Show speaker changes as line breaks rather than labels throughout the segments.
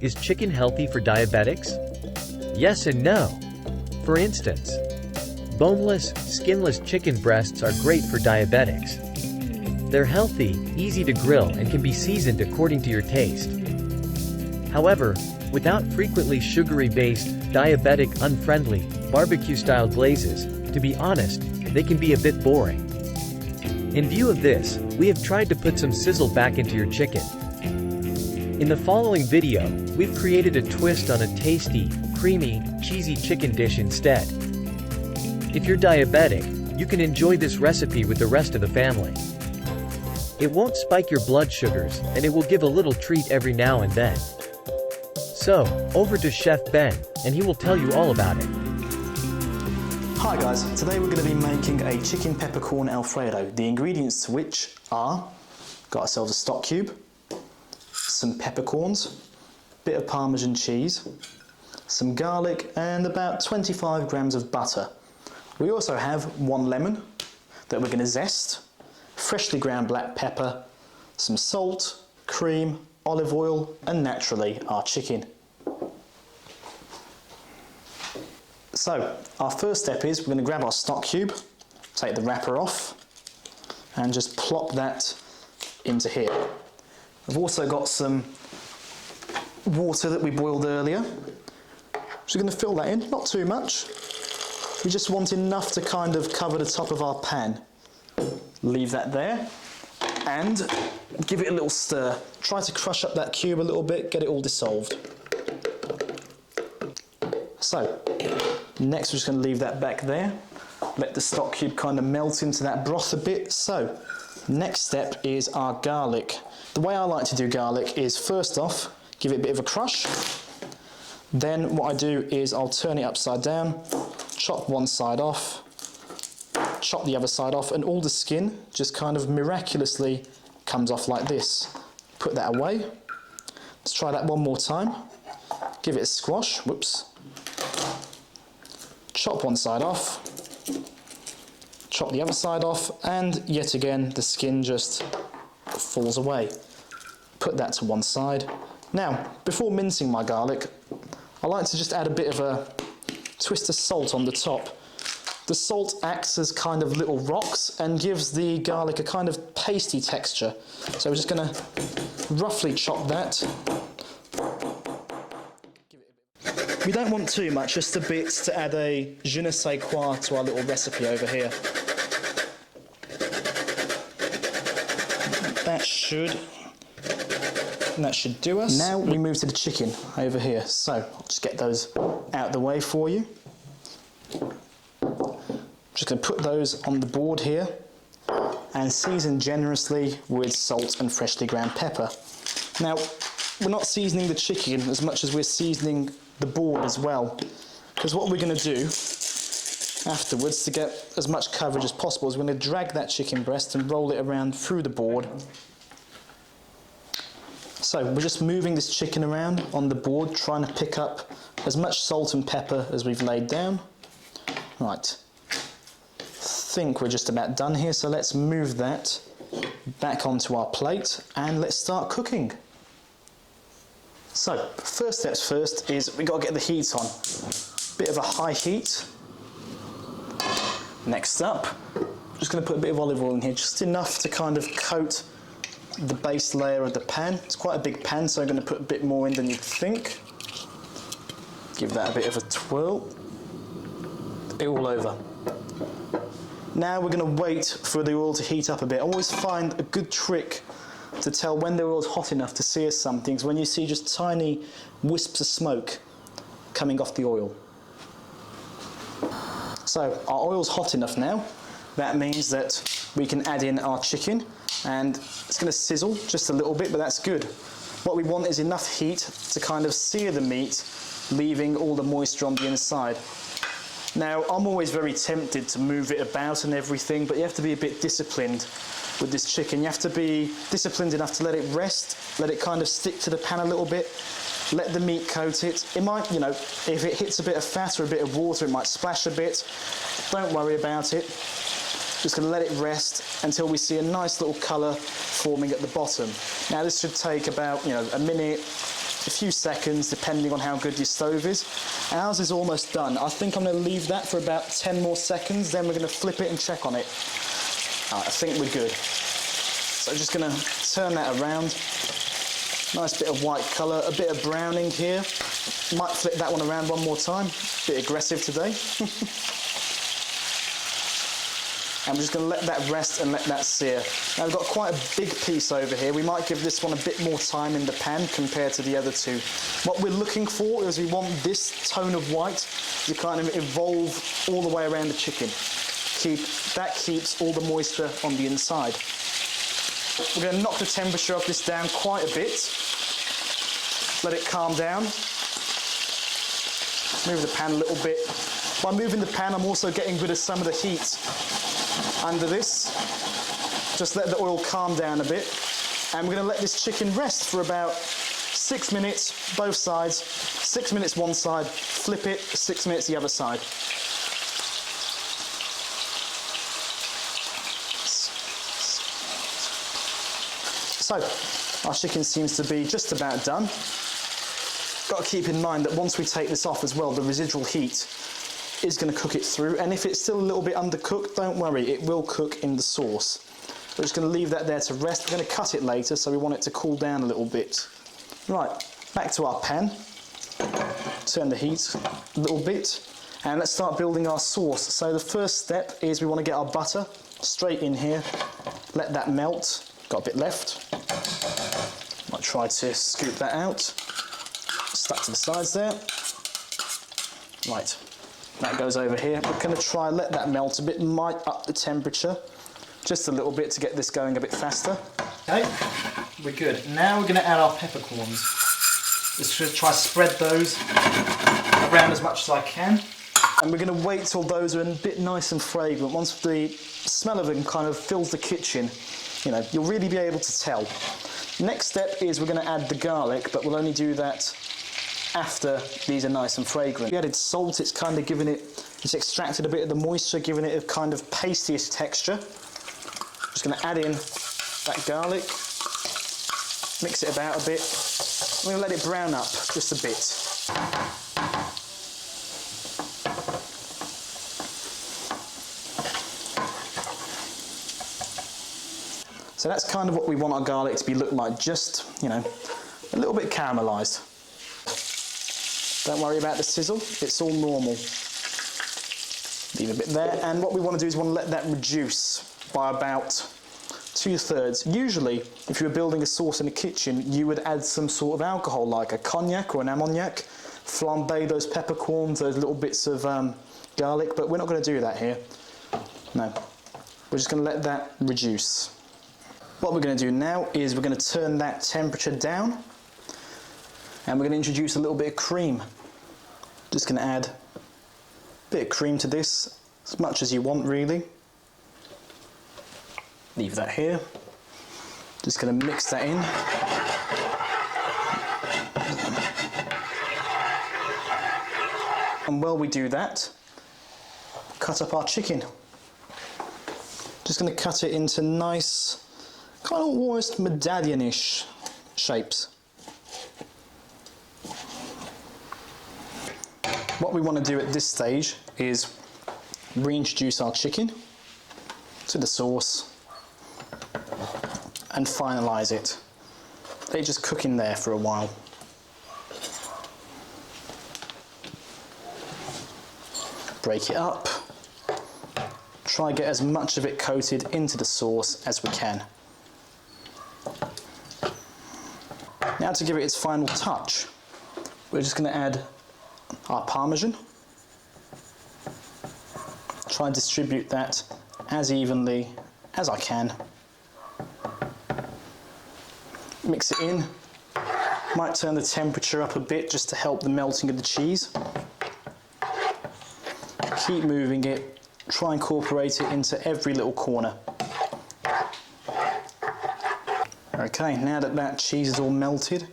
Is chicken healthy for diabetics? Yes and no. For instance, boneless, skinless chicken breasts are great for diabetics. They're healthy, easy to grill, and can be seasoned according to your taste. However, without frequently sugary-based, diabetic-unfriendly, barbecue-style glazes, to be honest, they can be a bit boring. In view of this, we have tried to put some sizzle back into your chicken. In the following video, we've created a twist on a tasty, creamy, cheesy chicken dish instead. If you're diabetic, you can enjoy this recipe with the rest of the family. It won't spike your blood sugars, and it will give a little treat every now and then. So, over to Chef Ben, and he will tell you all about it.
Hi guys, today we're going to be making a chicken peppercorn Alfredo, the ingredients to which are, got ourselves a stock cube, some peppercorns, bit of Parmesan cheese, some garlic and about 25 grams of butter. We also have 1 lemon that we're going to zest, freshly ground black pepper, some salt, cream, olive oil and naturally our chicken. So our first step is we're going to grab our stock cube, take the wrapper off and just plop that into here. I've also got some water that we boiled earlier. So we're going to fill that in, not too much. We just want enough to kind of cover the top of our pan. Leave that there and give it a little stir. Try to crush up that cube a little bit, get it all dissolved. So, next we're just going to leave that back there. Let the stock cube kind of melt into that broth a bit. So, next step is our garlic. The way I like to do garlic is first off, give it a bit of a crush. Then what I do is I'll turn it upside down, chop one side off, chop the other side off, and all the skin just kind of miraculously comes off like this. Put that away. Let's try that one more time. Give it a squash, whoops. Chop one side off, chop the other side off, and yet again the skin just falls away. Put that to one side. Now, before mincing my garlic, I like to just add a bit of a twist of salt on the top. The salt acts as kind of little rocks and gives the garlic a kind of pasty texture. So we're just going to roughly chop that. We don't want too much, just a bit to add a je ne sais quoi to our little recipe over here. That should do us. Now we move to the chicken over here. So I'll just get those out of the way for you. Just going to put those on the board here and season generously with salt and freshly ground pepper. Now, we're not seasoning the chicken as much as we're seasoning the board as well, because what we're going to do afterwards to get as much coverage as possible is we're going to drag that chicken breast and roll it around through the board. So we're just moving this chicken around on the board, trying to pick up as much salt and pepper as we've laid down. Right, I think we're just about done here, so let's move that back onto our plate and let's start cooking. So, first steps first is we've got to get the heat on. Bit of a high heat. Next up, I'm just going to put a bit of olive oil in here, just enough to kind of coat the base layer of the pan. It's quite a big pan, so I'm going to put a bit more in than you'd think. Give that a bit of a twirl. All over. Now we're going to wait for the oil to heat up a bit. I always find a good trick to tell when the oil's hot enough to sear something is when you see just tiny wisps of smoke coming off the oil. So our oil's hot enough now. That means that we can add in our chicken and it's going to sizzle just a little bit, but that's good. What we want is enough heat to kind of sear the meat, leaving all the moisture on the inside. Now, I'm always very tempted to move it about and everything, but you have to be a bit disciplined with this chicken. You have to be disciplined enough to let it rest, let it kind of stick to the pan a little bit, let the meat coat it. It might, you know, if it hits a bit of fat or a bit of water, it might splash a bit. Don't worry about it. Just going to let it rest until we see a nice little colour forming at the bottom. Now, this should take about, a minute, a few seconds depending on how good your stove is. Ours is almost done. I think I'm going to leave that for about 10 more seconds, then we're going to flip it and check on it. I think we're good. So I'm just going to turn that around. Nice bit of white colour, a bit of browning here. Might flip that one around one more time. Bit aggressive today. And we're just going to let that rest and let that sear. Now we've got quite a big piece over here. We might give this one a bit more time in the pan compared to the other two. What we're looking for is we want this tone of white to kind of evolve all the way around the chicken. That keeps all the moisture on the inside. We're going to knock the temperature of this down quite a bit. Let it calm down. Move the pan a little bit. By moving the pan, I'm also getting rid of some of the heat under this. Just let the oil calm down a bit. And we're going to let this chicken rest for about 6 minutes, both sides. 6 minutes one side, flip it, 6 minutes the other side. So, our chicken seems to be just about done. Got to keep in mind that once we take this off as well, the residual heat is going to cook it through, and if it's still a little bit undercooked, don't worry, it will cook in the sauce. We're just going to leave that there to rest. We're going to cut it later, so we want it to cool down a little bit. Right, back to our pan. Turn the heat a little bit, and let's start building our sauce. So the first step is we want to get our butter straight in here, let that melt. Got a bit left. Might try to scoop that out. Stuck to the sides there. Right. That goes over here. We're going to try let that melt a bit, might up the temperature just a little bit to get this going a bit faster. Okay, we're good. Now we're going to add our peppercorns. Just to try to spread those around as much as I can. And we're going to wait till those are a bit nice and fragrant. Once the smell of them kind of fills the kitchen, you know, you'll really be able to tell. Next step is we're going to add the garlic, but we'll only do that after these are nice and fragrant. We added salt, it's kind of given it, it's extracted a bit of the moisture, giving it a kind of pastyish texture. Just going to add in that garlic, mix it about a bit. I'm going to let it brown up just a bit. So that's kind of what we want our garlic to look like, just, you know, a little bit caramelised. Don't worry about the sizzle, it's all normal. Leave a bit there, and what we want to do is we want to let that reduce by about 2/3. Usually, if you were building a sauce in the kitchen, you would add some sort of alcohol, like a cognac or an ammoniac, flambe those peppercorns, those little bits of garlic, but we're not going to do that here. No, we're just going to let that reduce. What we're going to do now is we're going to turn that temperature down, and we're going to introduce a little bit of cream. Just going to add a bit of cream to this, as much as you want really. Leave that here. Just going to mix that in. And while we do that, cut up our chicken. Just going to cut it into nice, kind of almost medallion-ish shapes. What we want to do at this stage is reintroduce our chicken to the sauce and finalise it. Let it just cook in there for a while. Break it up. Try and get as much of it coated into the sauce as we can. Now to give it its final touch, we're just going to add our Parmesan. Try and distribute that as evenly as I can. Mix it in. Might turn the temperature up a bit just to help the melting of the cheese. Keep moving it. Try and incorporate it into every little corner. Okay, now that that cheese is all melted,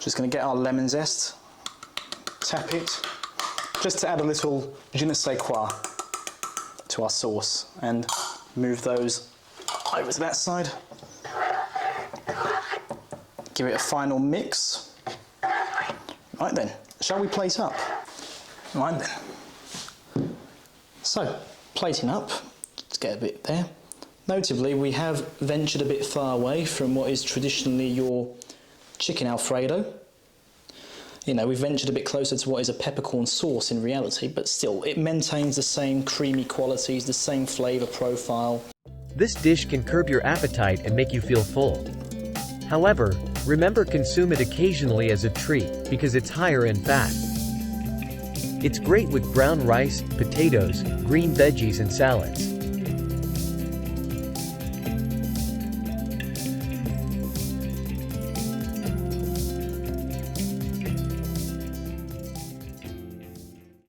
just going to get our lemon zest, tap it, just to add a little je ne sais quoi to our sauce, and move those over to that side. Give it a final mix. Right then, shall we plate up? Right then. So, plating up, let's get a bit there. Notably, we have ventured a bit far away from what is traditionally your chicken Alfredo. You know, we've ventured a bit closer to what is a peppercorn sauce in reality, but still, it maintains the same creamy qualities, the same flavour profile.
This dish can curb your appetite and make you feel full. However, remember, consume it occasionally as a treat, because it's higher in fat. It's great with brown rice, potatoes, green veggies and salads.